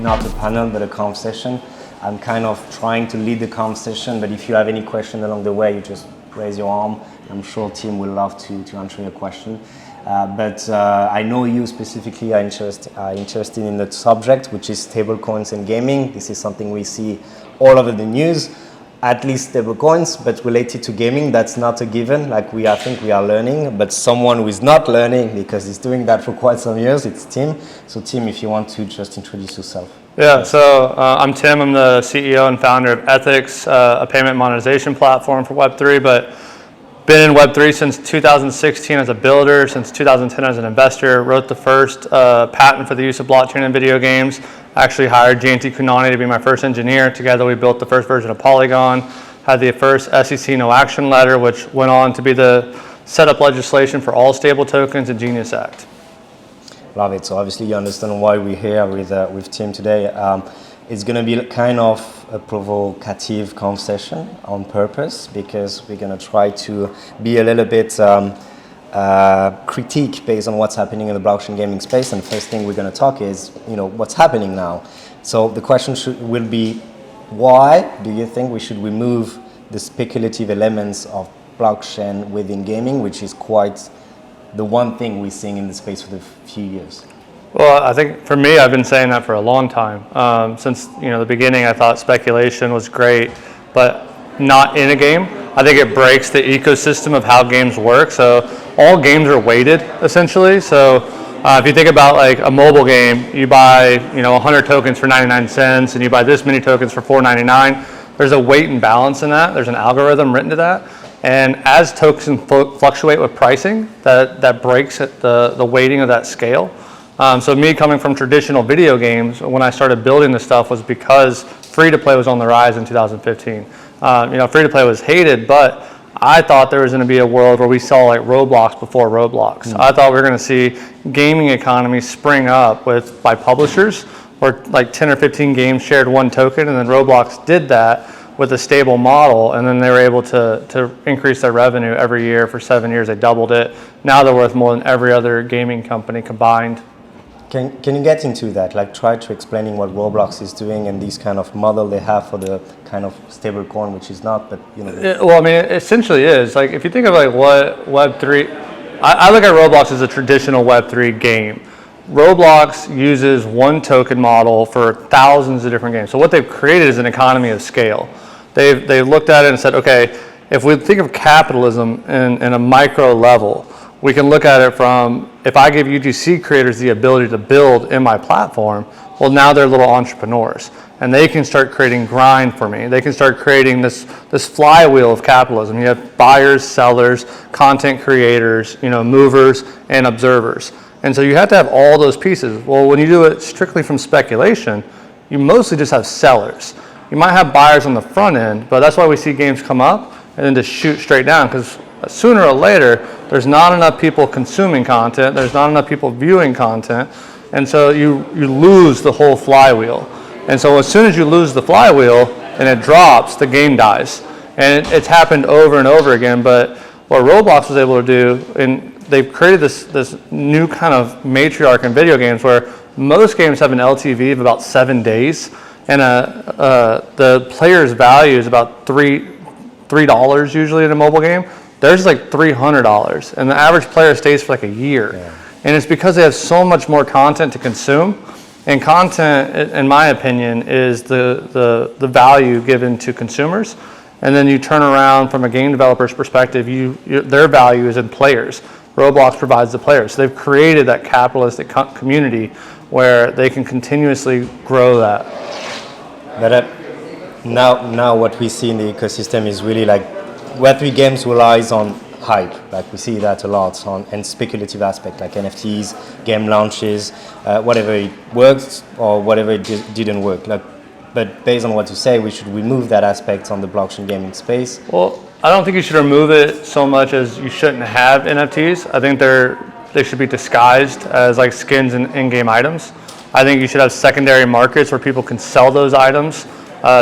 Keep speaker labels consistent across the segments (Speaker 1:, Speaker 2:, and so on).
Speaker 1: not a panel, but a conversation. I'm kind of trying to lead the conversation, but if you have any question along the way, you just raise your arm. I'm sure Tim will love to answer your question. But I know you specifically are interested in the subject, which is stablecoins and gaming. This is something we see all over the news, at least stablecoins, but related to gaming, that's not a given. Like I think we are learning, but someone who is not learning, because he's doing that for quite some years, it's Tim. So Tim, if you want to just introduce yourself.
Speaker 2: Yeah, so I'm Tim. I'm the CEO and founder of Ethics, a payment monetization platform for Web3, but been in Web3 since 2016 as a builder, since 2010 as an investor, wrote the first patent for the use of blockchain in video games, actually hired Timonthy Tello to be my first engineer. Together we built the first version of Polygon, had the first SEC no action letter, which went on to be the setup legislation for all stable tokens and Genius Act.
Speaker 1: Love it. So obviously you understand why we're here with Tim today. It's going to be kind of a provocative conversation on purpose, because we're going to try to be a little bit critique based on what's happening in the blockchain gaming space. And the first thing we're going to talk is, what's happening now. So the question will be, why do you think we should remove the speculative elements of blockchain within gaming, which is quite the one thing we're seeing in the space for the few years?
Speaker 2: Well, I think for me, I've been saying that for a long time. Since the beginning, I thought speculation was great, but not in a game. I think it breaks the ecosystem of how games work. So all games are weighted, essentially. So if you think about like a mobile game, you buy 100 tokens for 99 cents, and you buy this many tokens for $4.99. There's a weight and balance in that. There's an algorithm written to that. And as tokens fluctuate with pricing, that breaks the weighting of that scale. So me coming from traditional video games, when I started building this stuff, was because free-to-play was on the rise in 2015. Free-to-play was hated, but I thought there was going to be a world where we saw like Roblox before Roblox. I thought we were going to see gaming economies spring up by publishers, where like 10 or 15 games shared one token, and then Roblox did that with a stable model, and then they were able to increase their revenue every year. For 7 years, they doubled it. Now they're worth more than every other gaming company combined.
Speaker 1: Can you get into that? Like, try to explaining what Roblox is doing and this kind of model they have for the kind of stable coin, which is not, but
Speaker 2: Well, I mean, it essentially is. Like, if you think of like what Web3, I look at Roblox as a traditional Web3 game. Roblox uses one token model for thousands of different games. So what they've created is an economy of scale. They've looked at it and said, okay, if we think of capitalism in a micro level, we can look at it from, if I give UGC creators the ability to build in my platform, well, now they're little entrepreneurs, and they can start creating grind for me. They can start creating this flywheel of capitalism. You have buyers, sellers, content creators, movers, and observers. And so you have to have all those pieces. Well, when you do it strictly from speculation, you mostly just have sellers. You might have buyers on the front end, but that's why we see games come up and then just shoot straight down, because sooner or later, there's not enough people consuming content, there's not enough people viewing content, and so you lose the whole flywheel. And so as soon as you lose the flywheel and it drops, the game dies. And it's happened over and over again, but what Roblox was able to do, and they've created this new kind of matriarch in video games where most games have an LTV of about 7 days, and the player's value is about $3 usually in a mobile game. There's like $300, and the average player stays for like a year. Yeah. And it's because they have so much more content to consume. And content, in my opinion, is the value given to consumers. And then you turn around from a game developer's perspective, their value is in players. Roblox provides the players. So they've created that capitalistic community where they can continuously grow that.
Speaker 1: But now what we see in the ecosystem is really like Web3 games relies on hype, like we see that a lot, and speculative aspect, like NFTs, game launches, whatever it works or whatever it didn't work. But based on what you say, we should remove that aspect on the blockchain gaming space.
Speaker 2: Well, I don't think you should remove it so much as you shouldn't have NFTs. I think they should be disguised as like skins and in-game items. I think you should have secondary markets where people can sell those items.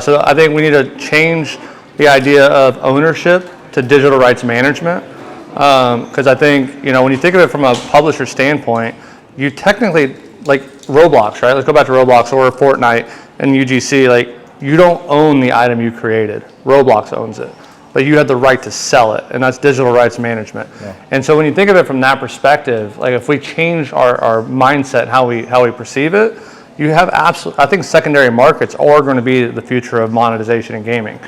Speaker 2: So I think we need to change the idea of ownership to digital rights management, because I think when you think of it from a publisher standpoint, you technically, like Roblox, right? Let's go back to Roblox or Fortnite and UGC. Like, you don't own the item you created. Roblox owns it. But you have the right to sell it, and that's digital rights management. Yeah. And so when you think of it from that perspective, like if we change our mindset, how we perceive it, you have I think secondary markets are going to be the future of monetization in gaming.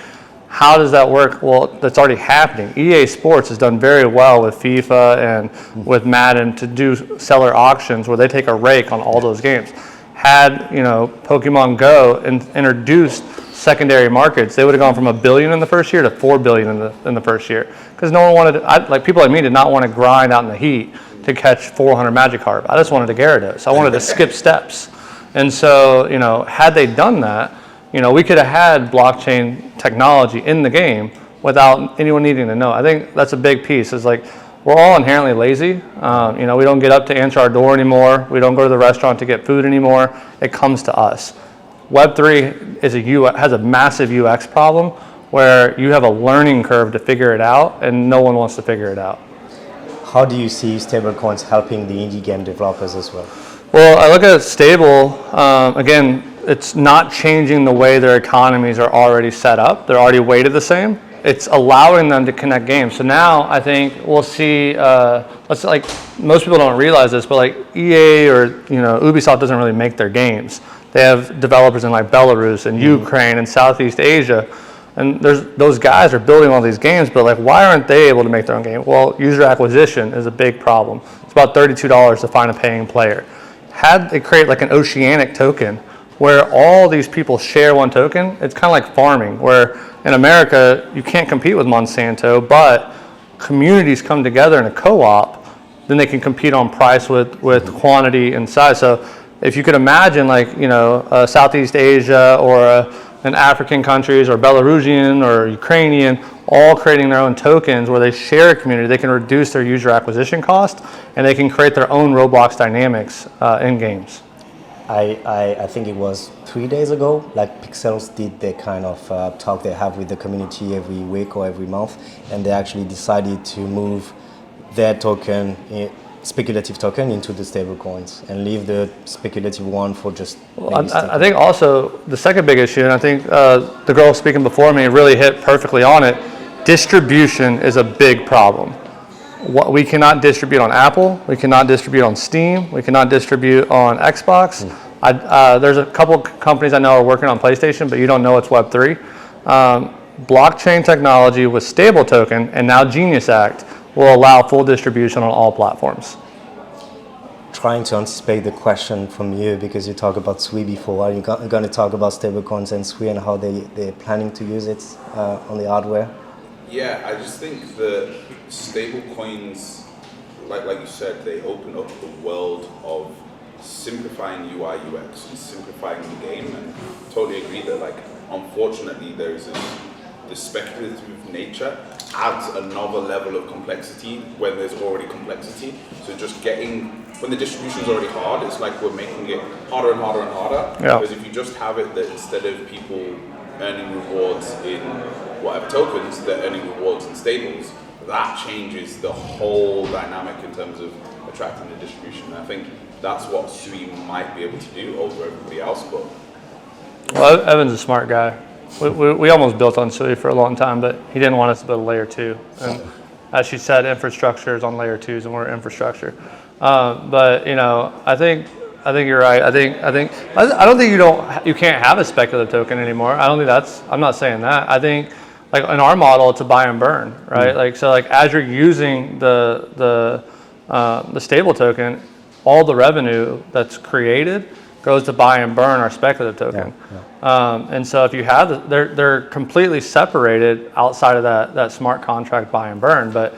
Speaker 2: How does that work? Well, that's already happening. EA Sports has done very well with FIFA and with Madden to do seller auctions where they take a rake on all those games. Had, Pokemon Go introduced secondary markets, they would have gone from $1 billion in the first year to $4 billion in the first year. Because no one wanted, people like me did not want to grind out in the heat to catch 400 Magikarp. I just wanted to Gyarados. I wanted to skip steps. And so, had they done that, we could have had blockchain technology in the game without anyone needing to know. I think that's a big piece. Is like, we're all inherently lazy. We don't get up to answer our door anymore. We don't go to the restaurant to get food anymore. It comes to us. Web3 has a massive UX problem where you have a learning curve to figure it out, and no one wants to figure it out.
Speaker 1: How do you see stablecoins helping the indie game developers as well?
Speaker 2: Well, I look at stable, again, it's not changing the way their economies are already set up. They're already weighted the same. It's allowing them to connect games. So now I think we'll see, most people don't realize this, but like EA or Ubisoft doesn't really make their games. They have developers in like Belarus and Ukraine and Southeast Asia, and those guys are building all these games. But like, why aren't they able to make their own game? Well, user acquisition is a big problem. It's about $32 to find a paying player. Had they create like an oceanic token where all these people share one token, it's kind of like farming, where in America you can't compete with Monsanto, but communities come together in a co-op, then they can compete on price with quantity and size. So if you could imagine like, Southeast Asia or an African countries or Belarusian or Ukrainian all creating their own tokens where they share a community, they can reduce their user acquisition cost and they can create their own Roblox dynamics in games.
Speaker 1: I think it was 3 days ago, like Pixels did the kind of talk they have with the community every week or every month, and they actually decided to move their token, speculative token, into the stable coins and leave the speculative one for just
Speaker 2: I think also the second big issue, and I think the girl speaking before me really hit perfectly on it, distribution is a big problem. We cannot distribute on Apple, we cannot distribute on Steam, we cannot distribute on Xbox. There's a couple companies I know are working on PlayStation, but you don't know it's Web3. Blockchain technology with stable token and now Genius Act will allow full distribution on all platforms.
Speaker 1: Trying to anticipate the question from you, because you talked about Sui before. Are you going to talk about stablecoins and Sui and how they're planning to use it on the hardware?
Speaker 3: Yeah, I just think that stablecoins, like you said, they open up the world of simplifying UI UX and simplifying the game, and totally agree that unfortunately there's this speculative nature adds another level of complexity when there's already complexity. So just when the distribution is already hard, it's like we're making it harder and harder and harder. Yeah. Because if you just have it that instead of people earning rewards in whatever tokens, they're earning rewards in stables, that changes the whole dynamic in terms of attracting the distribution. And I think that's what Sui might be able to do over everybody else. But
Speaker 2: well, Evan's a smart guy. We almost built on Sui for a long time, but he didn't want us to build a layer 2. And as she said, infrastructure is on layer 2s, and we're infrastructure. But I think you're right. I don't think you can't have a speculative token anymore. I'm not saying that. I think like in our model, it's a buy and burn, right? As you're using the stable token, all the revenue that's created goes to buy and burn our speculative token. Yeah. And so if you have, they're completely separated outside of that smart contract buy and burn. But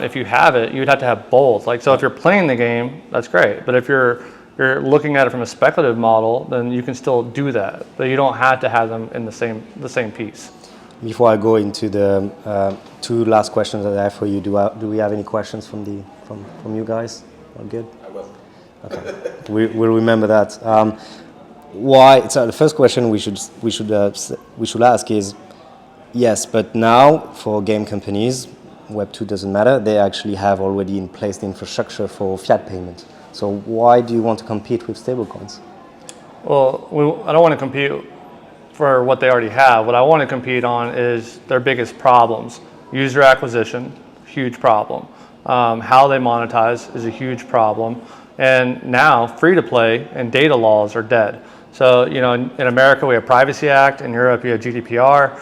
Speaker 2: if you have it, you'd have to have both. So if you're playing the game, that's great. But if you're looking at it from a speculative model, then you can still do that. But you don't have to have them in the same piece.
Speaker 1: Before I go into the 2 last questions that I have for you, do we have any questions from you guys? All good?
Speaker 3: I will.
Speaker 1: Okay, we'll remember that. Why? So the first question we should ask is, yes, but now for game companies, Web2 doesn't matter. They actually have already in place the infrastructure for fiat payment. So why do you want to compete with stablecoins?
Speaker 2: Well, I don't want to compete for what they already have. What I want to compete on is their biggest problems. User acquisition, huge problem. How they monetize is a huge problem. And now free-to-play and data laws are dead. So, in America we have Privacy Act, in Europe you have GDPR.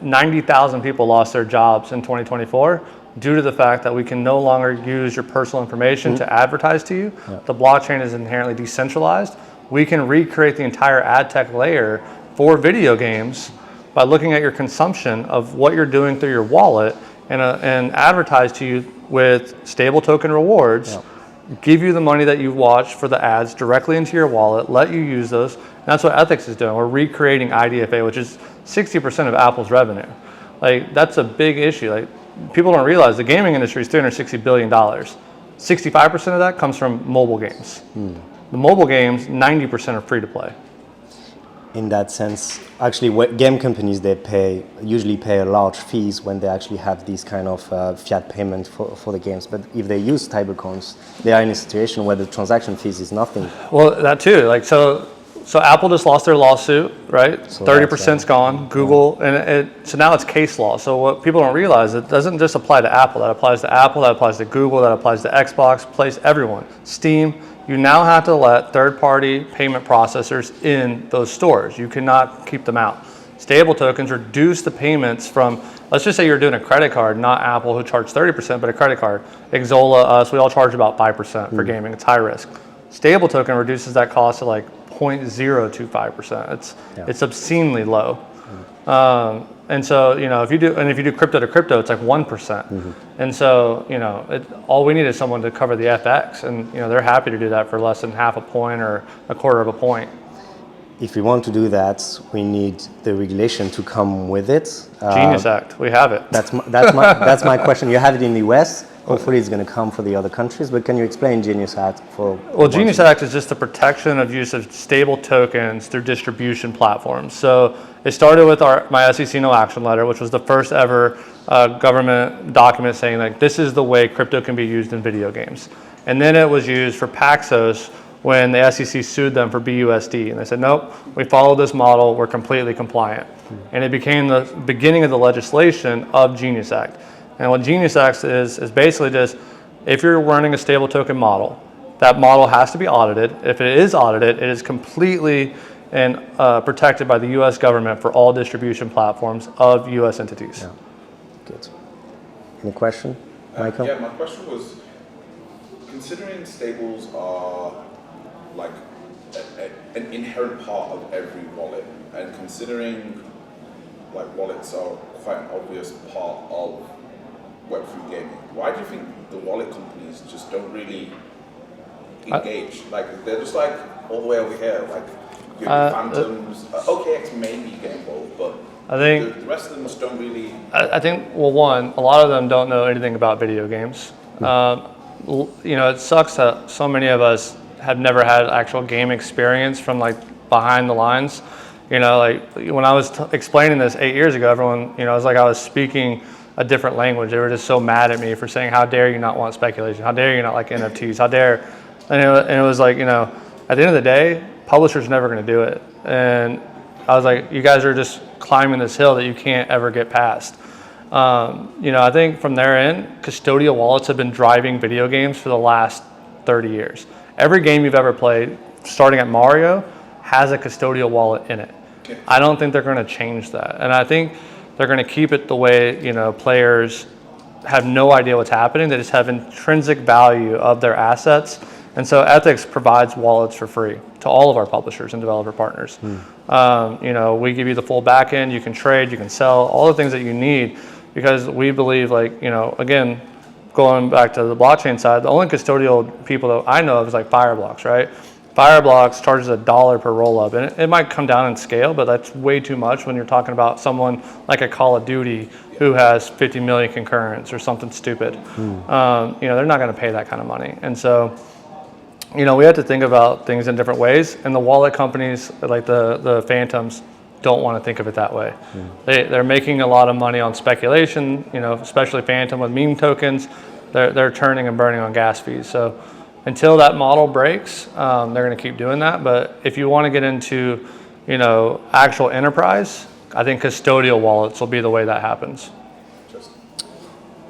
Speaker 2: 90,000 people lost their jobs in 2024 due to the fact that we can no longer use your personal information to advertise to you. Yeah. The blockchain is inherently decentralized. We can recreate the entire ad tech layer for video games by looking at your consumption of what you're doing through your wallet and advertise to you with stable token rewards. Yeah. Give you the money that you've watched for the ads directly into your wallet, let you use those. And that's what Ethics is doing. We're recreating IDFA, which is 60% of Apple's revenue. Like, that's a big issue. Like, people don't realize the gaming industry is $360 billion. 65% of that comes from mobile games. The mobile games, 90% are free to play.
Speaker 1: In that sense, actually, what game companies, they usually pay a large fees when they actually have these kind of fiat payment for the games. But if they use stablecoins, they are in a situation where the transaction fees is nothing.
Speaker 2: Well, that too. Like, so Apple just lost their lawsuit, right? So 30%'s gone. Google, and so now it's case law. So what people don't realize, it doesn't just apply to Apple. That applies to Apple. That applies to Google. That applies to Xbox. Applies to everyone. Steam. You now have to let third-party payment processors in those stores. You cannot keep them out. Stable tokens reduce the payments from, let's just say you're doing a credit card, not Apple who charge 30%, but a credit card. Xsolla, us, we all charge about 5% for gaming. It's high risk. Stable token reduces that cost to like 0.025%. It's obscenely low. And so, if you do crypto to crypto, it's like 1%. And so, all we need is someone to cover the FX, and they're happy to do that for less than half a point or a quarter of a point.
Speaker 1: If we want to do that, we need the regulation to come with it.
Speaker 2: Genius Act, we have it.
Speaker 1: That's my question. You have it in the US. Hopefully it's going to come for the other countries, but can you explain Genius Act for?
Speaker 2: Well, Genius Act is just the protection of use of stable tokens through distribution platforms. So it started with my SEC no action letter, which was the first ever government document saying like this is the way crypto can be used in video games. And then it was used for Paxos when the SEC sued them for BUSD, and they said nope, we follow this model, we're completely compliant. And it became the beginning of the legislation of Genius Act. And what Genius Act is basically just, if you're running a stable token model, that model has to be audited. If it is audited, it is completely protected by the U.S. government for all distribution platforms of U.S. entities.
Speaker 1: Yeah. Good. Any question, Michael?
Speaker 3: Yeah, my question was, considering stables are like an inherent part of every wallet, and considering like wallets are quite an obvious part of Web3 gaming, why do you think the wallet companies just don't really engage? Like, they're just like all the way over here, like Phantoms, OKX maybe get involved, but I think the rest of them just don't really.
Speaker 2: I think, well, one, a lot of them don't know anything about video games. It sucks that so many of us have never had actual game experience from like behind the lines. Like when I was explaining this 8 years ago, everyone, it was like I was speaking a different language. They were just so mad at me for saying, how dare you not want speculation? How dare you not like NFTs? How dare? And it was like, at the end of the day, publishers never going to do it. And I was like, you guys are just climbing this hill that you can't ever get past. I think from their end, custodial wallets have been driving video games for the last 30 years. Every game you've ever played, starting at Mario, has a custodial wallet in it. I don't think they're going to change that. And I think they're going to keep it the way, players have no idea what's happening. They just have intrinsic value of their assets. And so Ethics provides wallets for free to all of our publishers and developer partners. We give you the full back end. You can trade, you can sell, all the things that you need, because we believe, again, going back to the blockchain side, the only custodial people that I know of is like Fireblocks, right? Fireblocks charges $1 per rollup, and it might come down in scale, but that's way too much when you're talking about someone like a Call of Duty who has 50 million concurrents or something stupid. They're not going to pay that kind of money, and so we have to think about things in different ways. And the wallet companies, like the Phantoms, don't want to think of it that way. They're making a lot of money on speculation, especially Phantom with meme tokens. They're turning and burning on gas fees. So until that model breaks, they're going to keep doing that. But if you want to get into, actual enterprise, I think custodial wallets will be the way that happens.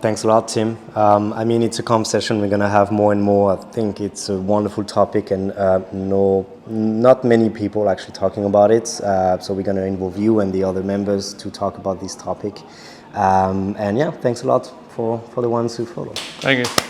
Speaker 1: Thanks a lot, Tim. I mean, it's a conversation we're going to have more and more. I think it's a wonderful topic, and not many people actually talking about it. So we're going to involve you and the other members to talk about this topic. And yeah, thanks a lot for the ones who follow.
Speaker 2: Thank you.